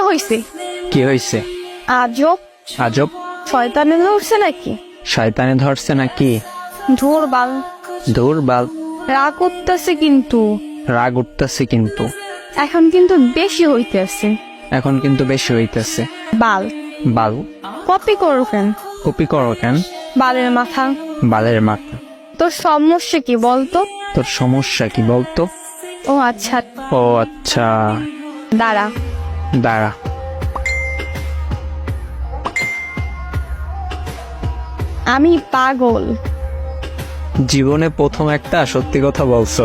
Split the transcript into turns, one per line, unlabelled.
হইছে?
কি হয়েছে?
আজব,
আজব?
শয়তানে ধরছে নাকি?
শয়তানে ধরছে নাকি?
ধুর বাল,
দূর বাল।
রাগ করতেছে কিন্তু,
রাগ উঠতেছে কিন্তু,
এখন কিন্তু বেশি হইতেছে।
এখন কিন্তু বেশি হইতেছে।
বাল,
বাল?
কপি করো কেন?
কপি করো কেন?
বালের মাথা।
বালের মাথা।
তোর সমস্যা কি বলতো?
তোর সমস্যা কি বলতো?
ও আচ্ছা,
ও আচ্ছা।
দাঁড়া।
দাঁড়া।
আমি পাগল।
জীবনে প্রথম একটা সত্যি কথা বলছো।